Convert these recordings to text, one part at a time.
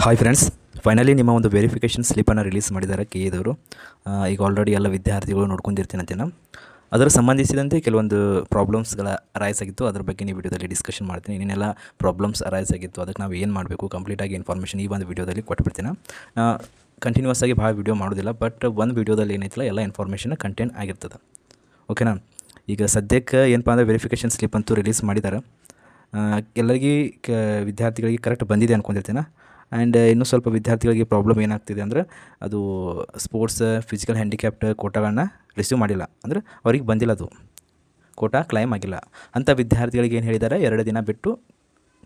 Hi friends, finally ನಿಮ್ಮ ಒಂದು verification ಸ್ಲಿಪ್ಪನ್ನು release ಮಾಡಿದ್ದಾರೆ ಕೆ ಎದವರು. ಈಗ ಆಲ್ರೆಡಿ ಎಲ್ಲ ವಿದ್ಯಾರ್ಥಿಗಳು ನೋಡ್ಕೊಂಡಿರ್ತೀನಂತೇನ ಅದರ ಸಂಬಂಧಿಸಿದಂತೆ ಕೆಲವೊಂದು ಪ್ರಾಬ್ಲಮ್ಸ್ಗಳ ಅರೈಸ್ ಆಗಿತ್ತು. ಅದ್ರ ಬಗ್ಗೆ ನೀವು ವಿಡಿಯೋದಲ್ಲಿ ಡಿಸ್ಕಷನ್ ಮಾಡ್ತೀನಿ. ಇನ್ನೆಲ್ಲ ಪ್ರಾಬ್ಲಮ್ಸ್ ಅರೈಸ್ ಆಗಿತ್ತು, ಅದಕ್ಕೆ ನಾವು ಏನು ಮಾಡಬೇಕು ಕಂಪ್ಲೀಟಾಗಿ ಇನ್ಫಾರ್ಮೇಷನ್ ಈ ಒಂದು ವಿಡಿಯೋದಲ್ಲಿ ಕೊಟ್ಬಿಡ್ತೀನಿ. ಕಂಟಿನ್ಯೂಸ್ ಆಗಿ ಭಾಳ ವಿಡಿಯೋ ಮಾಡೋದಿಲ್ಲ, ಬಟ್ ಒಂದು ವಿಡಿಯೋದಲ್ಲಿ ಏನೈತಿಲ್ಲ ಎಲ್ಲ ಇನ್ಫಾರ್ಮೇಷನ್ ಕಂಟೆಂಟ್ ಆಗಿರ್ತದೆ. ಓಕೆನಾ? ಈಗ ಸದ್ಯಕ್ಕೆ ಏನಪ್ಪ ಅಂದರೆ ವೆರಿಫಿಕೇಷನ್ ಸ್ಲಿಪ್ ಅಂತೂ ರಿಲೀಸ್ ಮಾಡಿದ್ದಾರೆ. ಎಲ್ಲರಿಗೂ ವಿದ್ಯಾರ್ಥಿಗಳಿಗೆ ಕರೆಕ್ಟ್ ಬಂದಿದೆ ಅಂದ್ಕೊಂಡಿರ್ತೀನಿ. ಆ್ಯಂಡ್ ಇನ್ನೂ ಸ್ವಲ್ಪ ವಿದ್ಯಾರ್ಥಿಗಳಿಗೆ ಪ್ರಾಬ್ಲಮ್ ಏನಾಗ್ತಿದೆ ಅಂದರೆ ಅದು ಸ್ಪೋರ್ಟ್ಸ್ ಫಿಸಿಕಲ್ ಹ್ಯಾಂಡಿಕ್ಯಾಪ್ಟ್ ಕೋಟಾಗಳನ್ನ ರಿಸೀವ್ ಮಾಡಿಲ್ಲ, ಅಂದರೆ ಅವ್ರಿಗೆ ಬಂದಿಲ್ಲ, ಅದು ಕೋಟಾ ಕ್ಲೈಮ್ ಆಗಿಲ್ಲ. ಅಂಥ ವಿದ್ಯಾರ್ಥಿಗಳಿಗೆ ಏನು ಹೇಳಿದ್ದಾರೆ, 2 ದಿನ ಬಿಟ್ಟು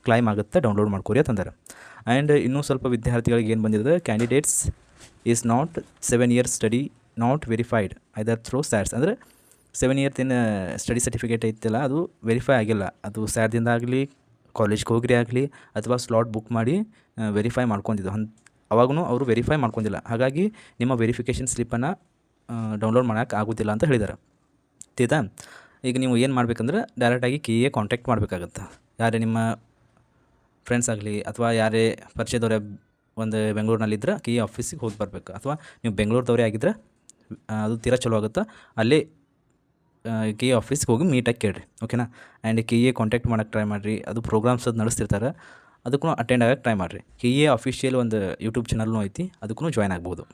ಕ್ಲೈಮ್ ಆಗುತ್ತೆ, ಡೌನ್ಲೋಡ್ ಮಾಡ್ಕೊರಿ ಅಂತಂದರೆ. ಆ್ಯಂಡ್ ಇನ್ನೂ ಸ್ವಲ್ಪ ವಿದ್ಯಾರ್ಥಿಗಳಿಗೆ ಏನು ಬಂದಿದೆ, candidates is not 7 years study not verified either through SATS, ಅಂದರೆ 7 ಇಯರ್ಸ್ ಏನು ಸ್ಟಡಿ ಸರ್ಟಿಫಿಕೇಟ್ ಐತಿಲ್ಲ ಅದು ವೆರಿಫೈ ಆಗಿಲ್ಲ. ಅದು ಸ್ಯಾಟ್ದಿಂದ ಆಗಲಿ ಕಾಲೇಜ್ಗೆ ಹೋಗ್ರಿ ಆಗಲಿ ಅಥವಾ ಸ್ಲಾಟ್ ಬುಕ್ ಮಾಡಿ ವೆರಿಫೈ ಮಾಡ್ಕೊಂಡಿದ್ದು ಅವಾಗೂ ಅವರು ವೆರಿಫೈ ಮಾಡ್ಕೊಂಡಿಲ್ಲ. ಹಾಗಾಗಿ ನಿಮ್ಮ ವೆರಿಫಿಕೇಷನ್ ಸ್ಲಿಪ್ಪನ್ನು ಡೌನ್ಲೋಡ್ ಮಾಡೋಕ್ಕೆ ಆಗೋದಿಲ್ಲ ಅಂತ ಹೇಳಿದ್ದಾರೆ. ತಿಳ್ದಾ? ಈಗ ನೀವು ಏನು ಮಾಡಬೇಕಂದ್ರೆ ಡೈರೆಕ್ಟಾಗಿ ಕೆ ಎ ಕಾಂಟ್ಯಾಕ್ಟ್ ಮಾಡಬೇಕಾಗತ್ತೆ. ಯಾರೇ ನಿಮ್ಮ ಫ್ರೆಂಡ್ಸ್ ಆಗಲಿ ಅಥವಾ ಯಾರೇ ಪರಿಚಯದವರೇ ಒಂದು ಬೆಂಗಳೂರಿನಲ್ಲಿದ್ದರೆ ಕೆ ಎ ಆಫೀಸಿಗೆ ಹೋಗಿ ಬರಬೇಕು. ಅಥವಾ ನೀವು ಬೆಂಗಳೂರದವರೇ ಆಗಿದ್ದರೆ ಅದು ತೀರಾ ಚಲೋ ಆಗುತ್ತೆ, ಅಲ್ಲೇ ಕೆ ಎ ಆಫೀಸ್ಗೆ ಹೋಗಿ ಮೀಟಾಗಿ ಕೇಳಿರಿ. ಓಕೆನಾ? ಆ್ಯಂಡ್ ಕೆ ಎ ಕಾಂಟ್ಯಾಕ್ಟ್ ಮಾಡೋಕ್ಕೆ ಟ್ರೈ ಮಾಡಿರಿ. ಅದು ಪ್ರೋಗ್ರಾಮ್ಸ್ ಅದು ನಡೆಸ್ತಿರ್ತಾರೆ, ಅದಕ್ಕೂ ಅಟೆಂಡ್ ಆಗೋಕ್ಕೆ ಟ್ರೈ ಮಾಡಿರಿ. ಕೆ ಎ ಅಫಿಷಿಯಲ್ ಒಂದು ಯೂಟ್ಯೂಬ್ ಚಾನಲ್ನೂ ಐತಿ, ಅದಕ್ಕೂ ಜಾಯ್ನ್ ಆಗ್ಬೋದು.